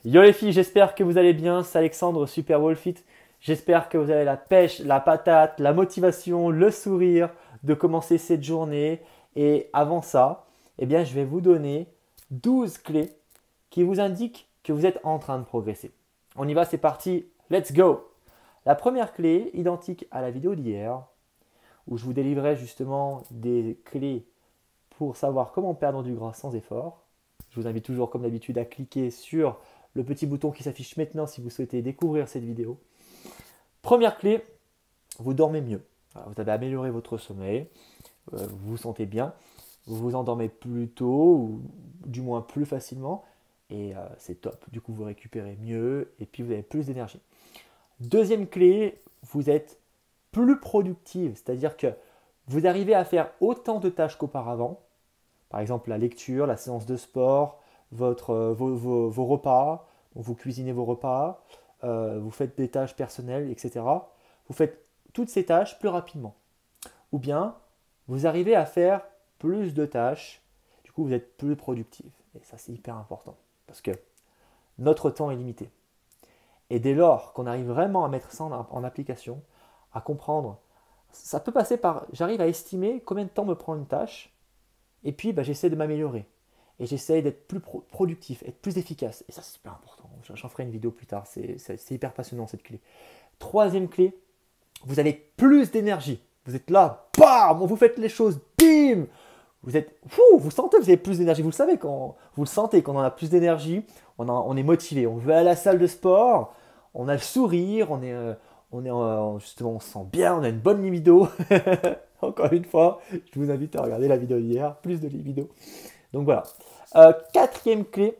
Yo les filles, j'espère que vous allez bien. C'est Alexandre, Super Wolfit. J'espère que vous avez la pêche, la patate, la motivation, le sourire de commencer cette journée. Et avant ça, eh bien, je vais vous donner 12 clés qui vous indiquent que vous êtes en train de progresser. On y va, c'est parti. Let's go! La première clé, identique à la vidéo d'hier, où je vous délivrais justement des clés pour savoir comment perdre du gras sans effort. Je vous invite toujours, comme d'habitude, à cliquer sur le petit bouton qui s'affiche maintenant si vous souhaitez découvrir cette vidéo. Première clé, vous dormez mieux. Alors, vous avez amélioré votre sommeil, vous vous sentez bien, vous vous endormez plus tôt, ou du moins plus facilement, et c'est top. Du coup, vous récupérez mieux, et puis vous avez plus d'énergie. Deuxième clé, vous êtes plus productive, c'est-à-dire que vous arrivez à faire autant de tâches qu'auparavant. Par exemple, la lecture, la séance de sport, vos repas, vous cuisinez vos repas, vous faites des tâches personnelles, etc. Vous faites toutes ces tâches plus rapidement. Ou bien, vous arrivez à faire plus de tâches, du coup, vous êtes plus productif. Et ça, c'est hyper important, parce que notre temps est limité. Et dès lors qu'on arrive vraiment à mettre ça en application, à comprendre, ça peut passer par, j'arrive à estimer combien de temps me prend une tâche, et puis j'essaie de m'améliorer. Et j'essaie d'être plus productif, être plus efficace. Et ça, c'est super important. J'en ferai une vidéo plus tard. C'est hyper passionnant cette clé. Troisième clé, vous avez plus d'énergie. Vous êtes là, bam, vous faites les choses, bim. Vous êtes, vous sentez que vous avez plus d'énergie. Vous le savez quand vous le sentez, quand on a plus d'énergie, on est motivé. On veut aller à la salle de sport, on a le sourire, justement, on se sent bien, on a une bonne libido. Encore une fois, je vous invite à regarder la vidéo d'hier, plus de libido. Donc voilà. Quatrième clé,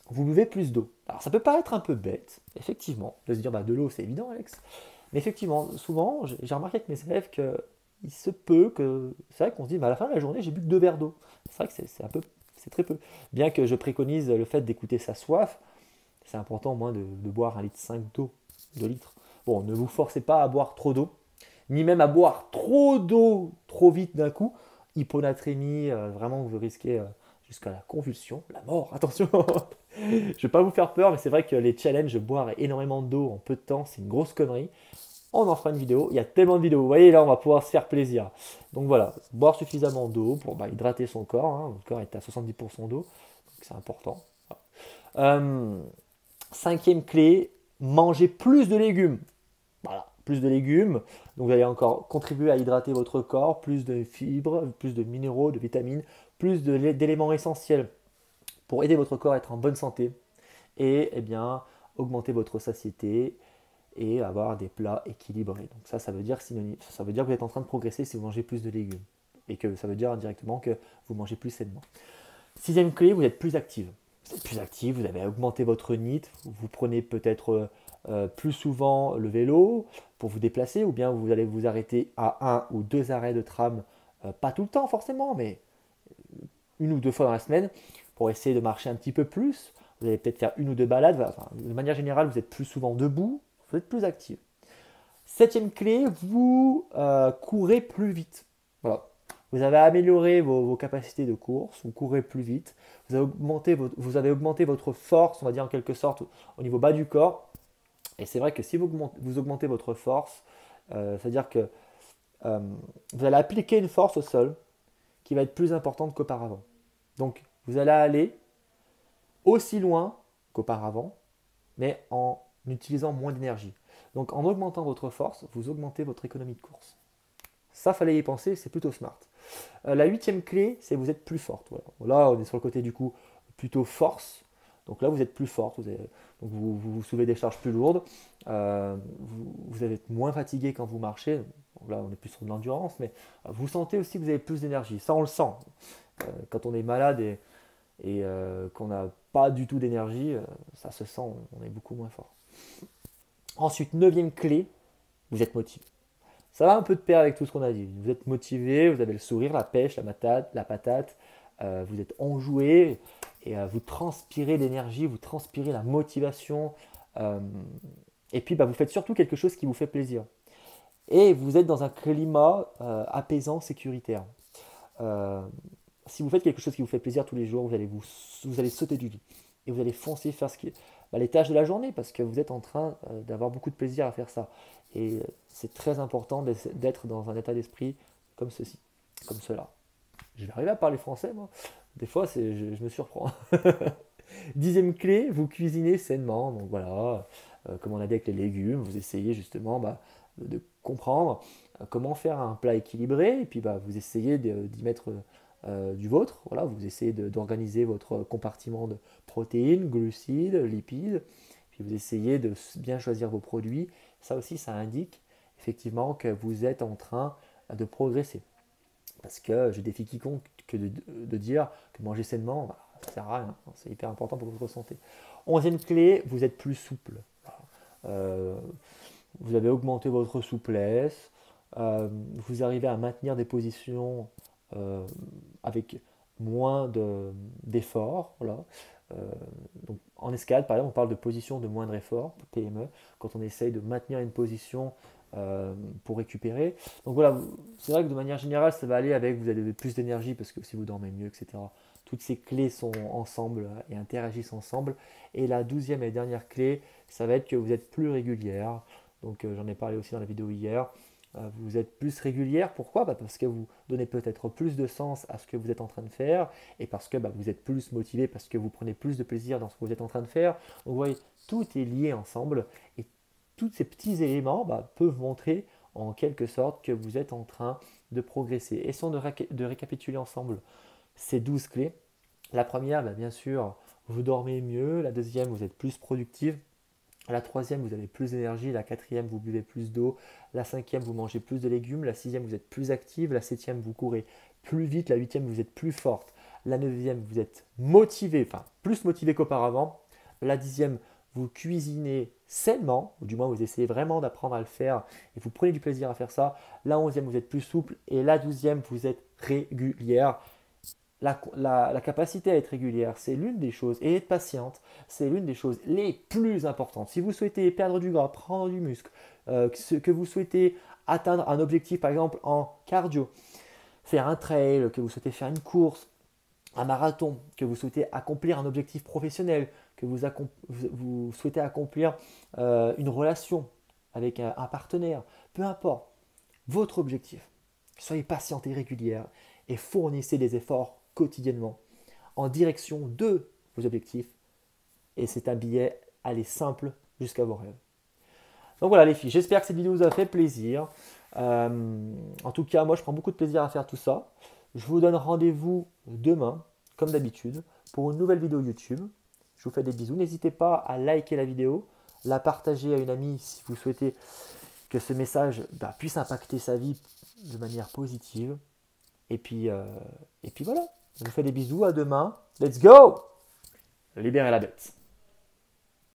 vous buvez plus d'eau. Alors ça peut paraître un peu bête, effectivement, de se dire de l'eau c'est évident Alex, mais effectivement, souvent j'ai remarqué avec mes élèves que il se peut que c'est vrai qu'on se dit à la fin de la journée j'ai bu que 2 verres d'eau. C'est vrai que c'est très peu. Bien que je préconise le fait d'écouter sa soif, c'est important au moins de boire 1,5 litre d'eau, 2 litres. Bon, ne vous forcez pas à boire trop d'eau, ni même à boire trop d'eau trop vite d'un coup. Hyponatrémie, vraiment vous risquez jusqu'à la convulsion, la mort, attention. Je ne vais pas vous faire peur, mais c'est vrai que les challenges de boire énormément d'eau en peu de temps, c'est une grosse connerie. On en fera une vidéo, il y a tellement de vidéos, vous voyez là on va pouvoir se faire plaisir. Donc voilà, boire suffisamment d'eau pour hydrater son corps, hein. Votre corps est à 70% d'eau, donc c'est important. Euh, Cinquième clé, manger plus de légumes. Voilà, plus de légumes. Donc vous allez encore contribuer à hydrater votre corps, plus de fibres, plus de minéraux, de vitamines, plus d'éléments essentiels pour aider votre corps à être en bonne santé et bien augmenter votre satiété et avoir des plats équilibrés. Donc ça veut dire ça veut dire que vous êtes en train de progresser si vous mangez plus de légumes et que ça veut dire indirectement que vous mangez plus sainement. Sixième clé, vous êtes plus active. Vous êtes plus active, vous avez augmenté votre NEAT, vous prenez peut-être plus souvent le vélo pour vous déplacer, ou bien vous allez vous arrêter à 1 ou 2 arrêts de tram, pas tout le temps forcément, mais 1 ou 2 fois dans la semaine, pour essayer de marcher un petit peu plus. Vous allez peut-être faire 1 ou 2 balades. Enfin, de manière générale, vous êtes plus souvent debout, vous êtes plus actif. Septième clé, vous courez plus vite. Voilà. Vous avez amélioré vos capacités de course, vous courez plus vite, vous avez augmenté votre force, on va dire en quelque sorte, au niveau bas du corps. Et c'est vrai que si vous augmentez votre force, c'est-à-dire que euh, vous allez appliquer une force au sol qui va être plus importante qu'auparavant. Donc, vous allez aller aussi loin qu'auparavant, mais en utilisant moins d'énergie. Donc, en augmentant votre force, vous augmentez votre économie de course. Ça, fallait y penser, c'est plutôt smart. La huitième clé, c'est que vous êtes plus forte. Voilà. Là, on est sur le côté du coup plutôt force. Donc là, vous êtes plus forte. Vous soulevez des charges plus lourdes. Vous allez être moins fatigué quand vous marchez. Donc là, on est plus sur de l'endurance, mais vous sentez aussi que vous avez plus d'énergie. Ça, on le sent. Quand on est malade et qu'on n'a pas du tout d'énergie, ça se sent, on est beaucoup moins fort. Ensuite, neuvième clé, vous êtes motivé. Ça va un peu de pair avec tout ce qu'on a dit. Vous êtes motivé, vous avez le sourire, la pêche, la patate, vous êtes enjoué et vous transpirez l'énergie, vous transpirez la motivation. euh, et puis vous faites surtout quelque chose qui vous fait plaisir. Et vous êtes dans un climat apaisant, sécuritaire. Euh, Si vous faites quelque chose qui vous fait plaisir tous les jours, vous allez sauter du lit. et vous allez foncer faire les tâches de la journée parce que vous êtes en train d'avoir beaucoup de plaisir à faire ça. Et c'est très important d'être dans un état d'esprit comme ceci, comme cela. Je vais arriver à parler français, moi. Des fois, je me surprends. 10e clé, vous cuisinez sainement. Donc voilà, comme on a dit avec les légumes, vous essayez justement de comprendre comment faire un plat équilibré. Et puis vous essayez d'y mettre du vôtre. Voilà, vous essayez d'organiser votre compartiment de protéines, glucides, lipides. Puis vous essayez de bien choisir vos produits. Ça aussi, ça indique effectivement que vous êtes en train de progresser. Parce que je défie quiconque que de dire que manger sainement, ça ne sert à rien. C'est hyper important pour votre santé. 11e clé, vous êtes plus souple. Vous avez augmenté votre souplesse. Vous arrivez à maintenir des positions avec moins d'efforts. Voilà. Donc, en escalade, par exemple, on parle de position de moindre effort, PME, quand on essaye de maintenir une position pour récupérer. Donc voilà, c'est vrai que de manière générale, ça va aller avec, vous avez plus d'énergie parce que si vous dormez mieux, etc. Toutes ces clés sont ensemble et interagissent ensemble. Et la 12e et dernière clé, ça va être que vous êtes plus régulière. Donc j'en ai parlé aussi dans la vidéo hier. Vous êtes plus régulière, pourquoi? Parce que vous donnez peut-être plus de sens à ce que vous êtes en train de faire et parce que vous êtes plus motivé, parce que vous prenez plus de plaisir dans ce que vous êtes en train de faire. Donc vous voyez, tout est lié ensemble et tous ces petits éléments peuvent montrer en quelque sorte que vous êtes en train de progresser. Essayons de récapituler ensemble ces 12 clés. La première, bien sûr, vous dormez mieux. La deuxième, vous êtes plus productive. La troisième, vous avez plus d'énergie. La quatrième, vous buvez plus d'eau. La cinquième, vous mangez plus de légumes. La sixième, vous êtes plus active. La septième, vous courez plus vite. La huitième, vous êtes plus forte. La neuvième, vous êtes motivé, enfin plus motivé qu'auparavant. La dixième, vous cuisinez sainement, ou du moins vous essayez vraiment d'apprendre à le faire et vous prenez du plaisir à faire ça. La 11e, vous êtes plus souple et la 12e, vous êtes régulière. La capacité à être régulière, c'est l'une des choses, et être patiente, c'est l'une des choses les plus importantes. Si vous souhaitez perdre du gras, prendre du muscle, que vous souhaitez atteindre un objectif, par exemple en cardio, faire un trail, que vous souhaitez faire une course, un marathon, que vous souhaitez accomplir un objectif professionnel, que vous souhaitez accomplir une relation avec un partenaire, peu importe votre objectif, soyez patiente et régulière et fournissez des efforts quotidiennement en direction de vos objectifs et c'est un billet aller simple jusqu'à vos rêves. Donc voilà les filles, j'espère que cette vidéo vous a fait plaisir. En tout cas, moi je prends beaucoup de plaisir à faire tout ça. Je vous donne rendez-vous demain, comme d'habitude, pour une nouvelle vidéo YouTube. Je vous fais des bisous. N'hésitez pas à liker la vidéo, la partager à une amie si vous souhaitez que ce message puisse impacter sa vie de manière positive. Et puis voilà, je vous fais des bisous. À demain. Let's go! Libérez la bête.